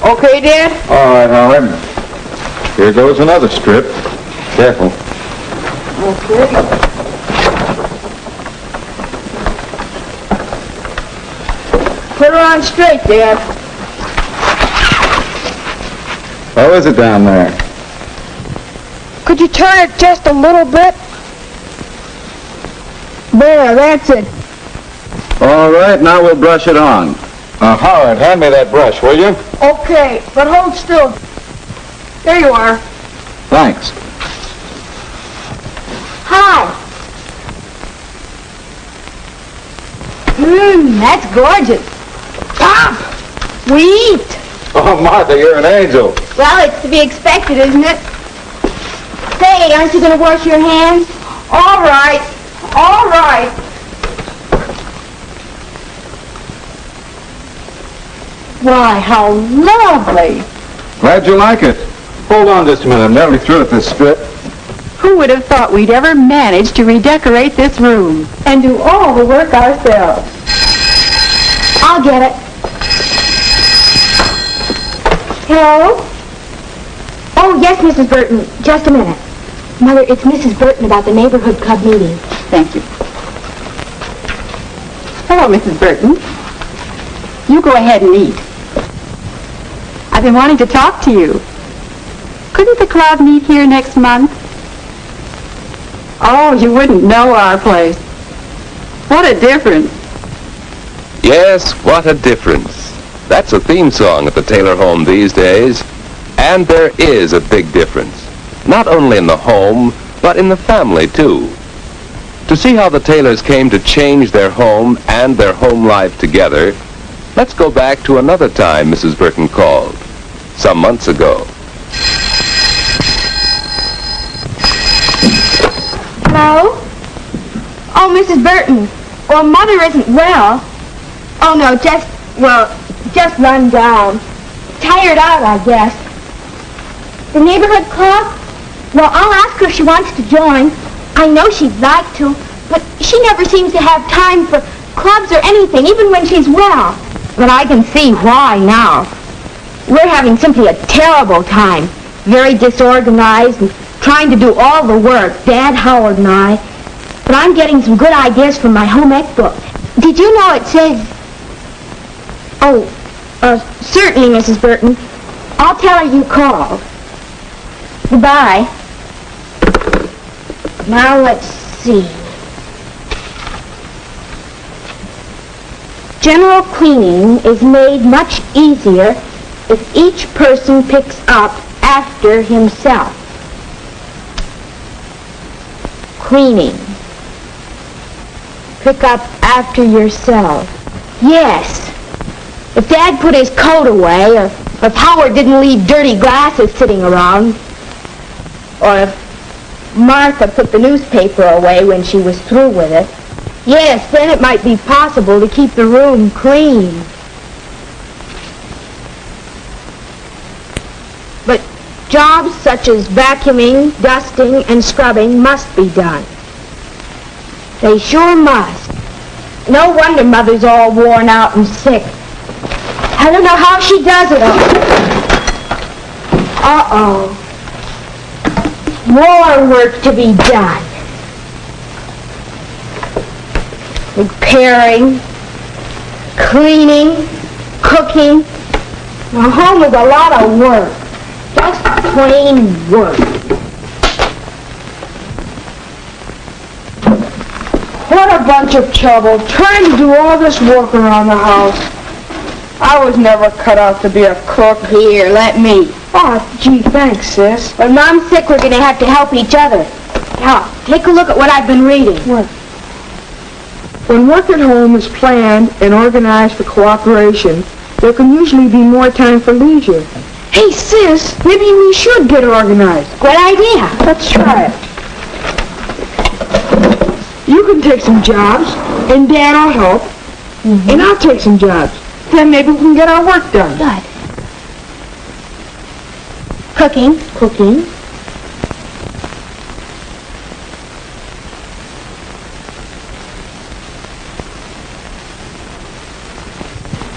Okay, Dad? All right, Howard. Here goes another strip. Careful. Okay. Put her on straight, Dad. How is it down there? Could you turn it just a little bit? There, that's it. All right, now we'll brush it on. Howard, hand me that brush, will you? Okay, but hold still. There you are. Thanks. Hi. That's gorgeous. Pop! We eat. Oh, Martha, you're an angel. Well, it's to be expected, isn't it? Say, aren't you going to wash your hands? All right. All right. Why, how lovely. Glad you like it. Hold on just a minute. I'm nearly through with this strip. Who would have thought we'd ever manage to redecorate this room? And do all the work ourselves. I'll get it. Hello? Oh, yes, Mrs. Burton. Just a minute. Mother, it's Mrs. Burton about the neighborhood club meeting. Thank you. Hello, Mrs. Burton. You go ahead and eat. I've been wanting to talk to you. Couldn't the club meet here next month? Oh, you wouldn't know our place. What a difference. Yes, what a difference. That's a theme song at the Taylor home these days. And there is a big difference. Not only in the home, but in the family, too. To see how the Taylors came to change their home and their home life together, let's go back to another time Mrs. Burton called, some months ago. Hello? Oh, Mrs. Burton. Well, Mother isn't well. Oh, no, just run down. Tired out, I guess. The neighborhood club? Well, I'll ask her if she wants to join. I know she'd like to, but she never seems to have time for clubs or anything, even when she's well. But I can see why now. We're having simply a terrible time. Very disorganized and trying to do all the work, Dad, Howard, and I. But I'm getting some good ideas from my home ec book. Did you know it says... Oh, certainly, Mrs. Burton. I'll tell her you called. Goodbye. Now let's see. General cleaning is made much easier if each person picks up after himself. Cleaning. Pick up after yourself. Yes. If Dad put his coat away, or if Howard didn't leave dirty glasses sitting around, or if Martha put the newspaper away when she was through with it, yes, then it might be possible to keep the room clean. But jobs such as vacuuming, dusting, and scrubbing must be done. They sure must. No wonder Mother's all worn out and sick. I don't know how she does it all. Uh-oh. More work to be done. Repairing, cleaning, cooking. Now, home is a lot of work. Just plain work. What a bunch of trouble trying to do all this work around the house. I was never cut out to be a cook. Here, let me. Oh, gee, thanks, sis. When Mom's sick, we're going to have to help each other. Now, take a look at what I've been reading. What? When work at home is planned and organized for cooperation, there can usually be more time for leisure. Hey, sis, maybe we should get organized. Good idea. Let's try it. You can take some jobs. And Dad will help. And I'll take some jobs. Then maybe we can get our work done. Good. Cooking. Cooking.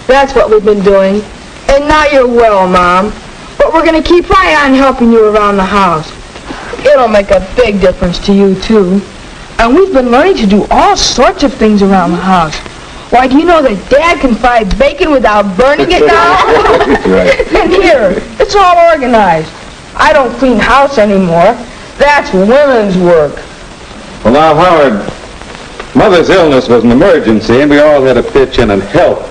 That's what we've been doing. And now you're well, Mom. But we're going to keep right on helping you around the house. It'll make a big difference to you, too. And we've been learning to do all sorts of things around the house. Why, do you know that Dad can fry bacon without burning it down? And here, it's all organized. I don't clean house anymore. That's women's work. Well, now, Howard, Mother's illness was an emergency, and we all had to pitch in and help.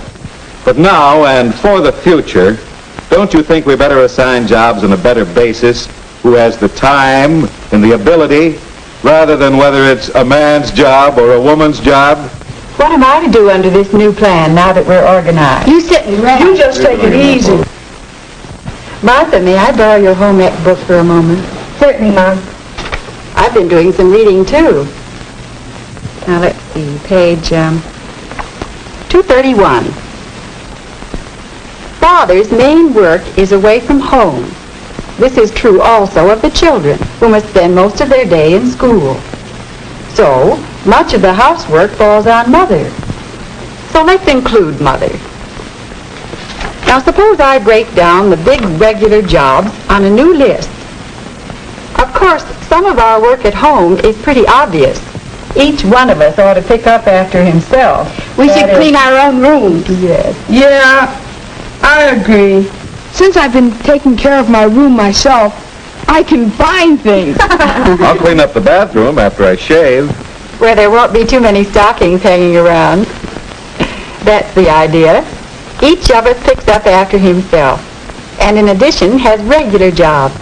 But now, and for the future, don't you think we better assign jobs on a better basis who has the time and the ability, rather than whether it's a man's job or a woman's job? What am I to do under this new plan now that we're organized? You sit and rest. You just take it easy. Martha, may I borrow your home ec book for a moment? Certainly, Mom. I've been doing some reading, too. Now, let's see, page 231. Father's main work is away from home. This is true also of the children, who must spend most of their day in school. So, much of the housework falls on Mother. So let's include Mother. Now, suppose I break down the big regular jobs on a new list. Of course, some of our work at home is pretty obvious. Each one of us ought to pick up after himself. We should clean our own rooms. Yes. Yeah, I agree. Since I've been taking care of my room myself, I can find things. I'll clean up the bathroom after I shave. Where there won't be too many stockings hanging around. That's the idea. Each of us picks up after himself. And in addition, has regular jobs,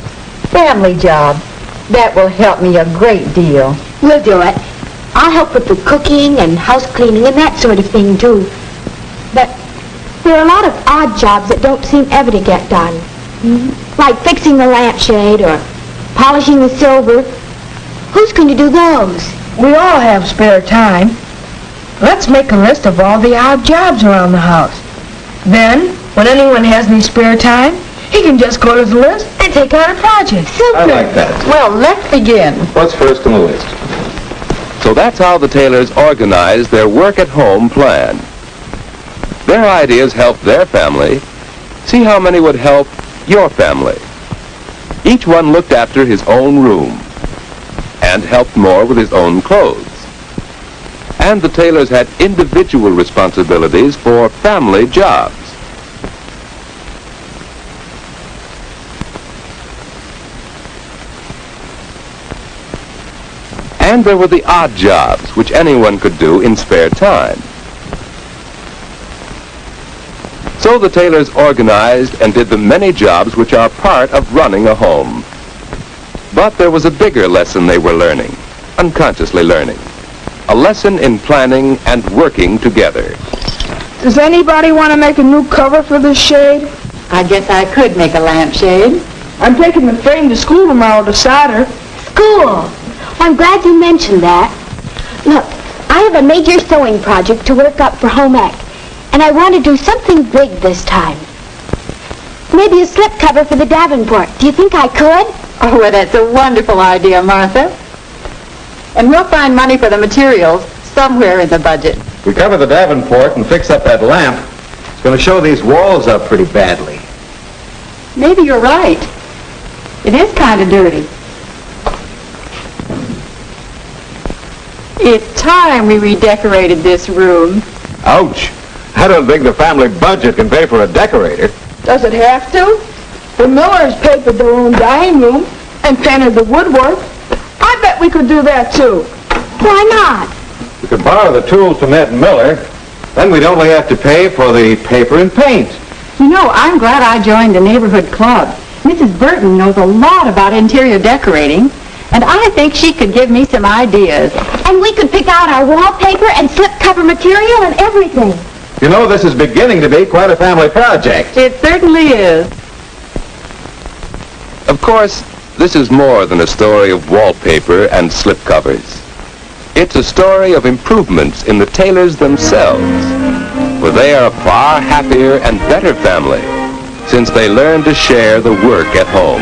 family jobs. That will help me a great deal. We'll do it. I'll help with the cooking and house cleaning and that sort of thing, too. But there are a lot of odd jobs that don't seem ever to get done. Like fixing the lampshade or polishing the silver. Who's going to do those? We all have spare time. Let's make a list of all the odd jobs around the house. Then, when anyone has any spare time, he can just go to the list and take on a project. I like that. Well, let's begin. What's first on the list? So that's how the Taylors organized their work-at-home plan. Their ideas helped their family. See how many would help your family. Each one looked after his own room and helped more with his own clothes. And the Taylors had individual responsibilities for family jobs. And there were the odd jobs, which anyone could do in spare time. So the Taylors organized and did the many jobs which are part of running a home. But there was a bigger lesson they were learning, unconsciously learning. A lesson in planning and working together. Does anybody want to make a new cover for this shade? I guess I could make a lampshade. I'm taking the frame to school tomorrow to solder. School. I'm glad you mentioned that. Look, I have a major sewing project to work up for home ec, and I want to do something big this time. Maybe a slipcover for the Davenport. Do you think I could? Oh, well, that's a wonderful idea, Martha. And we'll find money for the materials somewhere in the budget. We cover the Davenport and fix up that lamp. It's going to show these walls up pretty badly. Maybe you're right. It is kind of dirty. It's time we redecorated this room. Ouch! I don't think the family budget can pay for a decorator. Does it have to? The Millers papered their own dining room and painted the woodwork. I bet we could do that, too. Why not? We could borrow the tools from Ed Miller. Then we'd only have to pay for the paper and paint. You know, I'm glad I joined the neighborhood club. Mrs. Burton knows a lot about interior decorating, and I think she could give me some ideas. And we could pick out our wallpaper and slipcover material and everything. You know, this is beginning to be quite a family project. It certainly is. Of course, this is more than a story of wallpaper and slipcovers. It's a story of improvements in the Taylors themselves, for they are a far happier and better family since they learned to share the work at home.